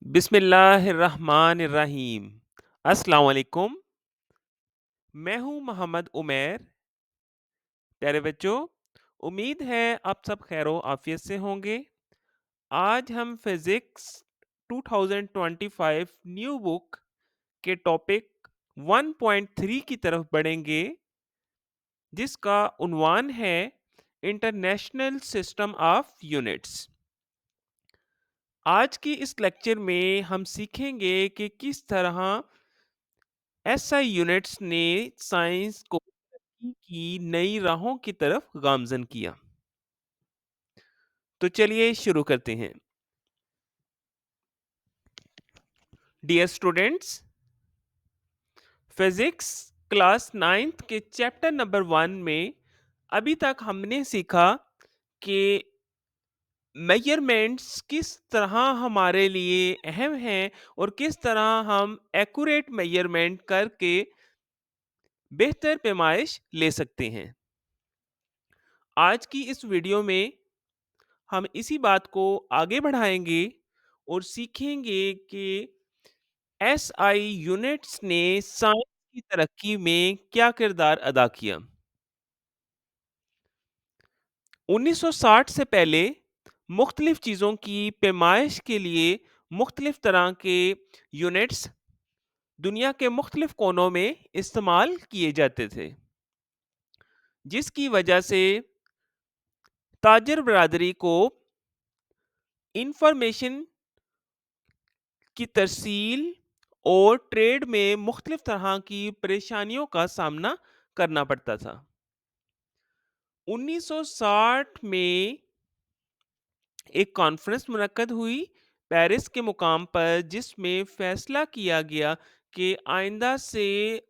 बिस्मिल्लाहिर्रहमानिर्रहीम। अस्सलाम वालेकुम। मैं हूं मोहम्मद उमैर। प्यारे बच्चों, उम्मीद है आप सब खैरो आफियत से होंगे। आज हम फिजिक्स 2025 न्यू बुक के टॉपिक 1.3 की तरफ बढ़ेंगे, जिसका उन्वान है इंटरनेशनल सिस्टम ऑफ यूनिट्स। आज की इस लेक्चर में हम सीखेंगे कि किस तरह एसआई यूनिट्स ने साइंस को तरक्की की नई राहों की तरफ गामजन किया। तो चलिए शुरू करते हैं। Dear students, physics class 9th के चैप्टर नंबर 1 में अभी तक हमने सीखा कि मेजरमेंट्स किस तरह हमारे लिए अहम हैं और किस तरह हम एक्यूरेट मेजरमेंट करके बेहतर पैमाइश ले सकते हैं। आज की इस वीडियो में हम इसी बात को आगे बढ़ाएंगे और सीखेंगे कि एसआई यूनिट्स ने साइंस की तरक्की में क्या किरदार अदा किया। 1960 से पहले मुख्तलिफ चीज़ों की पैमाइश के लिए मुख्तलिफ तरह के यूनिट्स दुनिया के मुख्तलिफ कोनों में इस्तेमाल किए जाते थे, जिसकी वजह से ताजर बरादरी को इंफॉर्मेशन की तरसील और ट्रेड में मुख्तलिफ तरह की परेशानियों का सामना करना पड़ता था। 1960 में एक कॉन्फ्रेंस मुनक्कद हुई पेरिस के मुकाम पर, जिसमें फैसला किया गया कि आइंदा से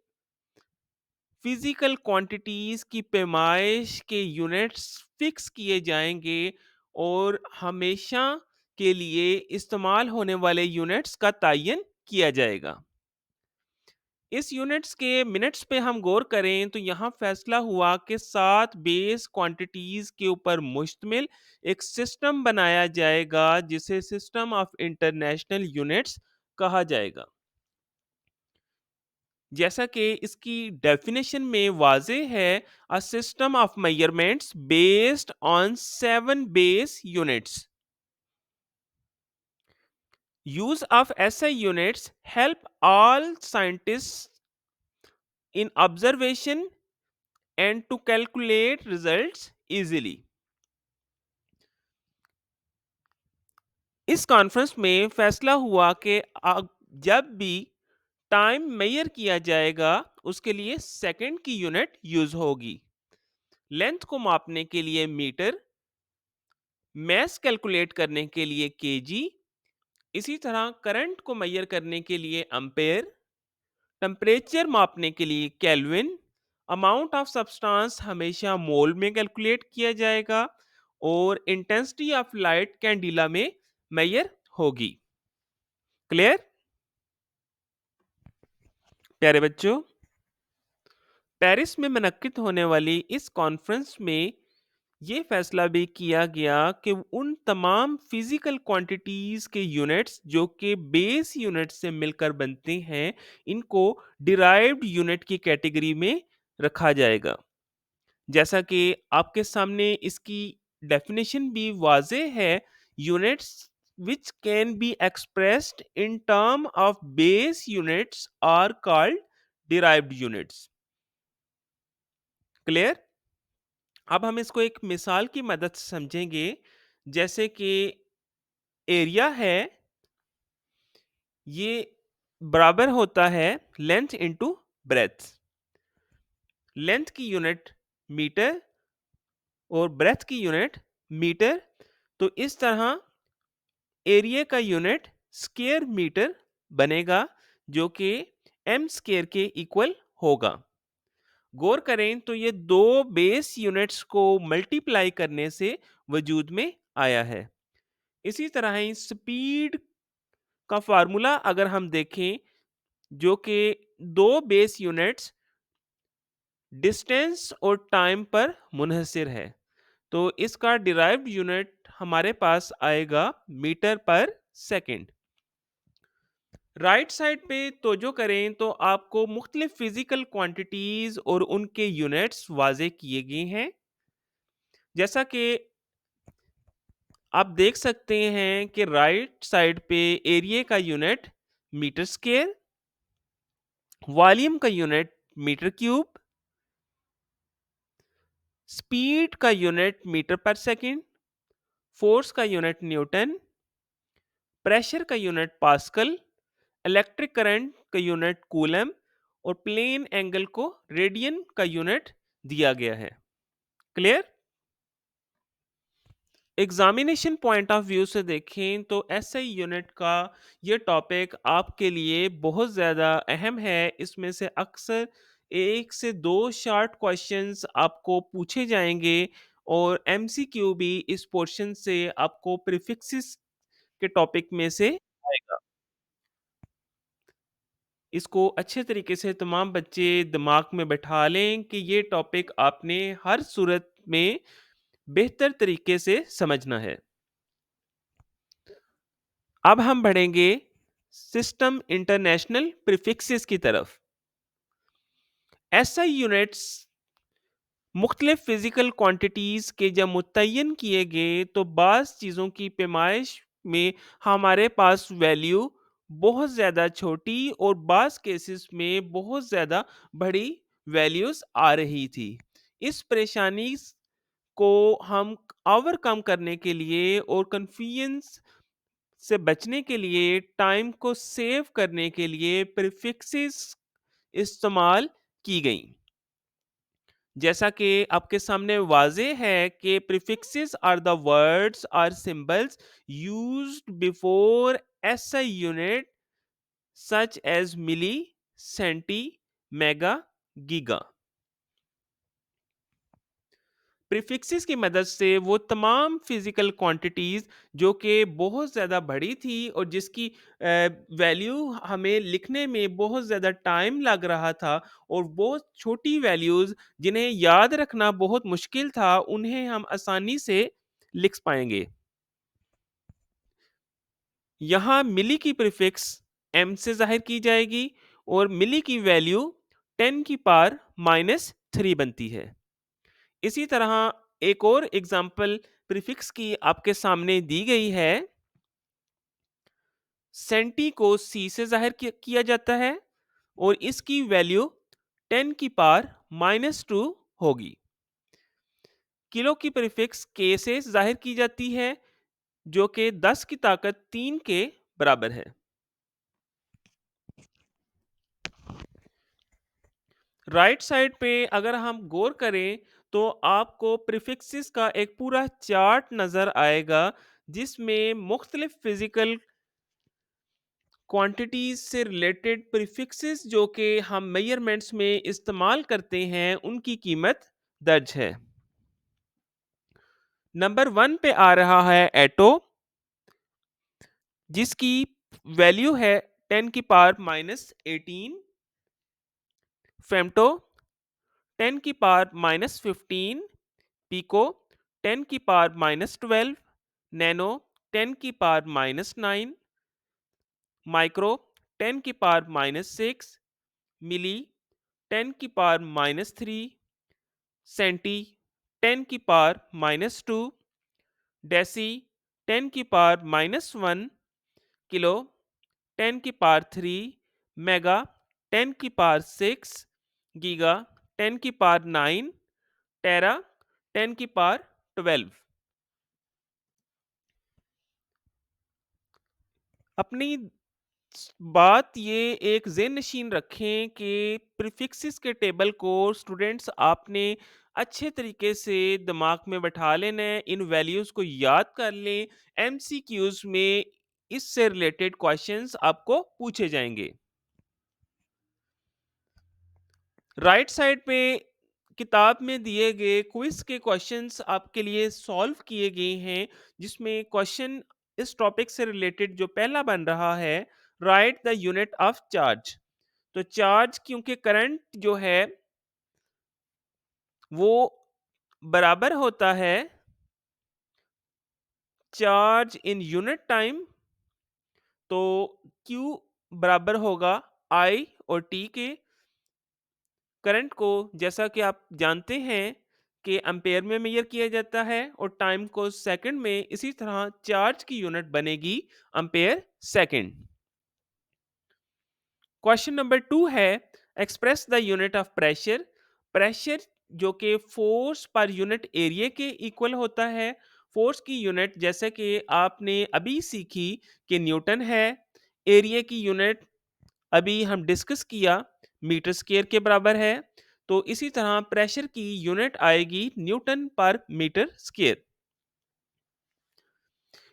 फिजिकल क्वांटिटीज की पैमाइश के यूनिट्स फिक्स किए जाएंगे और हमेशा के लिए इस्तेमाल होने वाले यूनिट्स का तयन किया जाएगा। इस यूनिट्स के मिनट्स पे हम गौर करें तो यहाँ फैसला हुआ कि 7 बेस क्वांटिटीज के ऊपर मुश्तमिल एक सिस्टम बनाया जाएगा, जिसे सिस्टम ऑफ इंटरनेशनल यूनिट्स कहा जाएगा। जैसा कि इसकी डेफिनेशन में वाजे है, a system of measurements based on 7 base units. Use of ऐसे units help all scientist in observation and to calculate results easily। इस कॉन्फ्रेंस में फैसला हुआ कि जब भी टाइम मेजर किया जाएगा उसके लिए सेकंड की यूनिट यूज होगी, लेंथ को मापने के लिए मीटर, मैस कैलकुलेट करने के लिए केजी, इसी तरह करंट को मेजर करने के एम्पेयर, टेम्परेचर मापने के लिए केल्विन, अमाउंट ऑफ सब्सटेंस हमेशा मोल में कैलकुलेट किया जाएगा और इंटेंसिटी ऑफ लाइट कैंडिला में मेजर होगी। क्लियर? प्यारे बच्चों, पेरिस में मुनक्किद होने वाली इस कॉन्फ्रेंस में ये फैसला भी किया गया कि उन तमाम फिजिकल क्वांटिटीज के यूनिट्स जो कि बेस यूनिट से मिलकर बनते हैं, इनको डिराइव्ड यूनिट की कैटेगरी में रखा जाएगा। जैसा कि आपके सामने इसकी डेफिनेशन भी वाज़ेह है, units which can be expressed in term of base units are called derived units। Clear? अब हम इसको एक मिसाल की मदद से समझेंगे। जैसे कि एरिया है, ये बराबर होता है लेंथ इंटू ब्रेथ। लेंथ की यूनिट मीटर और ब्रेथ की यूनिट मीटर। तो इस तरह एरिया का यूनिट स्क्वायर मीटर बनेगा, जो कि एम स्क्वायर के इक्वल होगा। गौर करें तो ये दो बेस यूनिट्स को मल्टीप्लाई करने से वजूद में आया है। इसी तरह ही स्पीड का फार्मूला अगर हम देखें, जो कि दो बेस यूनिट्स डिस्टेंस और टाइम पर मुनहसिर है, तो इसका डिराइव्ड यूनिट हमारे पास आएगा मीटर पर सेकंड। राइट साइड पे तवज्जो करें तो आपको मुख्तलिफ फिजिकल क्वांटिटीज और उनके यूनिट्स वाजे किए गए हैं। जैसा कि आप देख सकते हैं कि राइट साइड पे एरिया का यूनिट मीटर स्क्वायर, वॉल्यूम का यूनिट मीटर क्यूब, स्पीड का यूनिट मीटर पर सेकंड, फोर्स का यूनिट न्यूटन, प्रेशर का यूनिट पास्कल, इलेक्ट्रिक करंट का यूनिट कूलम और प्लेन एंगल को रेडियन का यूनिट दिया गया है। Clear? Examination point of view से देखें तो एसआई यूनिट का ये टॉपिक आपके लिए बहुत ज़्यादा अहम है। इसमें से अक्सर 1 से 2 शॉर्ट क्वेश्चंस आपको पूछे जाएंगे और एमसीक्यू भी इस पोर्शन से आपको प्रीफिक्सेस के टॉपिक में से आएगा। इसको अच्छे तरीके से तमाम बच्चे दिमाग में बैठा लें कि ये टॉपिक आपने हर सूरत में बेहतर तरीके से समझना है। अब हम बढ़ेंगे सिस्टम इंटरनेशनल प्रीफिक्सेस की तरफ। एसआई यूनिट्स मुख्तलिफ फिजिकल क्वांटिटीज के जब मुतय्यन किए गए तो बाज़ चीज़ों की पैमाइश में हमारे पास वैल्यू बहुत ज़्यादा छोटी और बाज़ केसेस में बहुत ज़्यादा बड़ी वैल्यूज़ आ रही थी। इस परेशानी को हम ओवरकम करने के लिए और कन्फ्यूजन से बचने के लिए, टाइम को सेव करने के लिए प्रीफिक्सेस इस्तेमाल की गई। जैसा कि आपके सामने वाज़े है कि prefixes are the words or symbols used before SI unit such as milli, centi, mega, giga. Prefixes की मदद से वो तमाम फिजिकल क्वांटिटीज जो कि बहुत ज़्यादा बड़ी थी और जिसकी वैल्यू हमें लिखने में बहुत ज़्यादा टाइम लग रहा था और बहुत छोटी वैल्यूज़ जिन्हें याद रखना बहुत मुश्किल था, उन्हें हम आसानी से लिख पाएंगे। यहाँ मिली की प्रीफिक्स एम से जाहिर की जाएगी और मिली की वैल्यू 10 की पावर -3 बनती है। इसी तरह एक और एग्जाम्पल प्रीफिक्स की आपके सामने दी गई है। सेंटी को सी से जाहिर किया जाता है और इसकी वैल्यू 10 की पावर -2 होगी। किलो की प्रीफिक्स के से जाहिर की जाती है जो कि 10 की ताकत 3 के बराबर है। राइट साइड पे अगर हम गौर करें तो आपको प्रीफिक्सेस का एक पूरा चार्ट नज़र आएगा जिसमें मुख्तलिफ फिजिकल क्वांटिटीज से रिलेटेड प्रीफिक्सेस जो कि हम मेजरमेंट्स में इस्तेमाल करते हैं उनकी कीमत दर्ज है। नंबर 1 पे आ रहा है एटो, जिसकी वैल्यू है 10 की पावर -18। फेम्टो 10 की पावर -15। पिको 10 की पावर -12। नैनो 10 की पावर -9। माइक्रो 10 की पावर -6। मिली 10 की पावर -3। सेंटी 10 की पावर -2। डेसी 10 की पावर -1। किलो 10 की पावर 3। मेगा 10 की पावर 6। गीगा 10 की पावर 9। टेरा 10 की पावर 12। अपनी बात ये एक ज़हन नशीन रखें कि प्रीफिक्सेस के टेबल को स्टूडेंट्स आपने अच्छे तरीके से दिमाग में बैठा लेना है, इन वैल्यूज़ को याद कर लें। एमसीक्यूज में इससे रिलेटेड क्वेश्चंस आपको पूछे जाएंगे। राइट साइड पे किताब में दिए गए क्विज के क्वेश्चंस आपके लिए सॉल्व किए गए हैं, जिसमें क्वेश्चन इस टॉपिक से रिलेटेड जो पहला बन रहा है, right the unit of charge. तो चार्ज क्योंकि करंट जो है वो बराबर होता है चार्ज इन यूनिट टाइम, तो Q बराबर होगा आई और टी के। करंट को जैसा कि आप जानते हैं कि एम्पेयर में मेजर किया जाता है और टाइम को सेकंड में, इसी तरह चार्ज की यूनिट बनेगी एम्पेयर सेकंड। क्वेश्चन नंबर 2 है, express the unit of pressure. Pressure जो कि फोर्स पर यूनिट एरिया के इक्वल होता है। फोर्स की यूनिट जैसे कि आपने अभी सीखी कि न्यूटन है। एरिया की यूनिट अभी हम डिस्कस किया, मीटर स्क्वायर के बराबर है। तो इसी तरह प्रेशर की यूनिट आएगी न्यूटन पर मीटर स्क्वायर।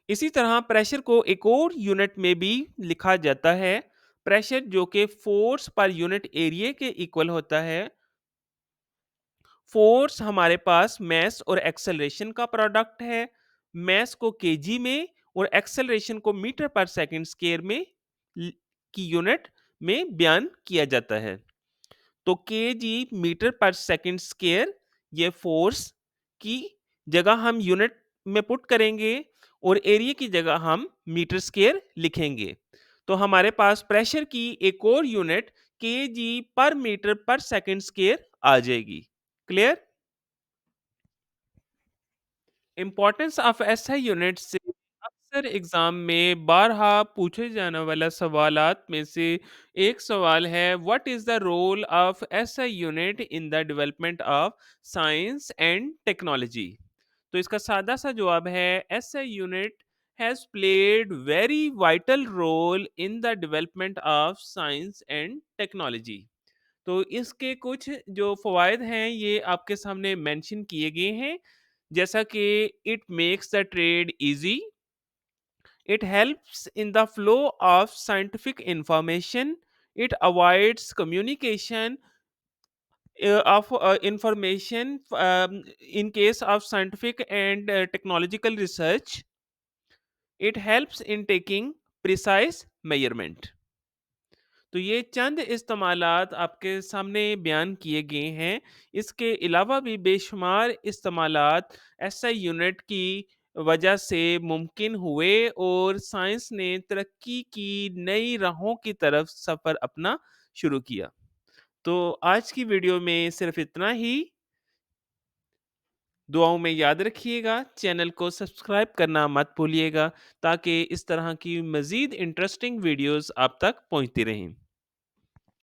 इसी तरह प्रेशर को एक और यूनिट में भी लिखा जाता है। प्रेशर जो कि फोर्स पर यूनिट एरिया के इक्वल होता है। फोर्स हमारे पास मैस और एक्सेलरेशन का प्रोडक्ट है। मैस को केजी में और एक्सेलरेशन को मीटर पर सेकंड स्क्वायर में की यूनिट में बयान किया जाता है। तो केजी मीटर पर सेकंड स्क्वायर ये फोर्स की जगह हम यूनिट में पुट करेंगे और एरिया की जगह हम मीटर स्क्वायर लिखेंगे। तो हमारे पास प्रेशर की एक और यूनिट केजी पर मीटर पर सेकंड स्क्वायर आ जाएगी। Clear? Importance of SI unit से अक्सर एग्जाम में बारहा पूछे जाने वाला सवालात में से एक सवाल है, what is the role of SI unit in the development of science and technology. तो इसका सादा सा जवाब है, SI unit has played very vital role in the development of science and technology. तो इसके कुछ जो फ़वाइद हैं ये आपके सामने मेंशन किए गए हैं। जैसा कि it makes the trade easy, it helps in the flow of scientific information, it avoids communication of information in case of scientific and technological research, it helps in taking precise measurement। तो ये चंद इस्तेमालात आपके सामने बयान किए गए हैं। इसके अलावा भी बेशुमार इस्तेमालात एसआई यूनिट की वजह से मुमकिन हुए और साइंस ने तरक्की की नई राहों की तरफ सफ़र अपना शुरू किया। तो आज की वीडियो में सिर्फ इतना ही। दुआओं में याद रखिएगा, चैनल को सब्सक्राइब करना मत भूलिएगा ताकि इस तरह की मज़ीद इंटरेस्टिंग वीडियोस आप तक पहुंचती रहें।